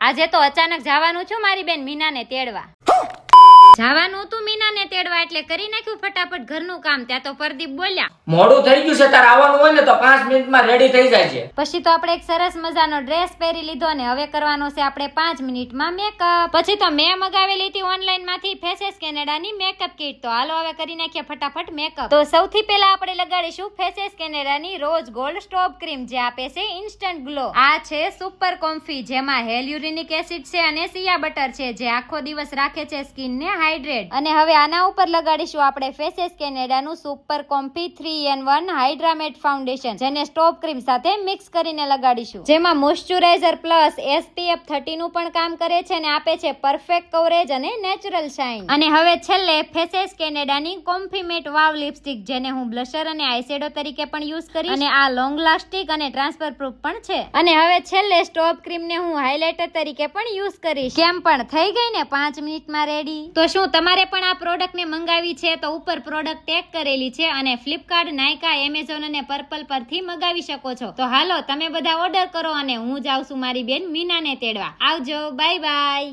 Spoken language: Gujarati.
આજે તો અચાનક જવાનું છું મારી બેન મીનાને તેડવા. જવાનું તું મીનાને તેડવા એટલે કરી નાખ્યું ફટાફટ ઘરનું કામ. ત્યાં તો પ્રદીપ બોલ્યા, મોડું થઈ ગયું છે, તાર આવવાનું હોય ને તો 5 મિનિટમાં રેડી થઈ જાય છે. પછી તો આપણે એક સરસ મજાનો ડ્રેસ પહેરી લીધો ને હવે કરવાનો છે આપણે 5 મિનિટમાં મેકઅપ. પછી તો મેં મગાવેલી હતી ઓનલાઈન માંથી ફેસેસ કેનેડાની મેકઅપ કિટ. તો હાલો હવે કરી નાખીએ ફટાફટ મેકઅપ. તો સૌથી પહેલા આપણે લગાડીશું ફેસેસ કેનેડાની રોઝ ગોલ્ડ સ્ટોપ ક્રીમ, જે આપે છે ઇન્સ્ટન્ટ ગ્લો. આ છે સુપર કોમ્ફી, જેમાં હેલ્યુરિનિક એસિડ છે અને સિયા બટર છે, જે આખો દિવસ રાખે છે સ્કિન ને હાઇડ્રેટ. અને હવે આના ઉપર લગાડીશું આપણે ફેસેસ કેનેડાનું સુપર કોમ્ફી 3in1 હાઇડ્રામેટ ફાઉન્ડેશન, જેને સ્ટોપ ક્રીમ સાથે મિક્સ કરીને લગાડીશું, જેમાં મોઇશ્ચરાઇઝર પ્લસ SPF 30 નું પણ કામ કરે છે અને આપે છે પરફેક્ટ કવરેજ અને નેચરલ શાઇન. અને હવે છેલ્લે ફેસેસ કેનેડાની કોમ્ફી મેટ વાવ લિપસ્ટિક, જેને હું બ્લશર અને આઈશેડો તરીકે પણ યુઝ કરીશ અને આ લોંગ લાસ્ટિક અને ટ્રાન્સફર પ્રૂફ પણ છે. અને હવે છેલ્લે સ્ટોપ ક્રીમ ને હું હાઇલાઇટર તરીકે પણ યુઝ કરીશ. કેમ પણ થઈ ગઈ ને 5 મિનિટમાં રેડી. તો શું તમારે પણ આ પ્રોડક્ટ ને મંગાવી છે તો ઉપર પ્રોડક્ટ ટેગ કરેલી છે અને ફ્લિપકાર્ટ, નાયકા, એમેઝોન અને પર્પલ પરથી મંગાવી શકો છો. તો હાલો તમે બધા ઓર્ડર કરો અને હું જાઉં છું મારી બેન મીનાને તેડવા. આવજો, બાય બાય.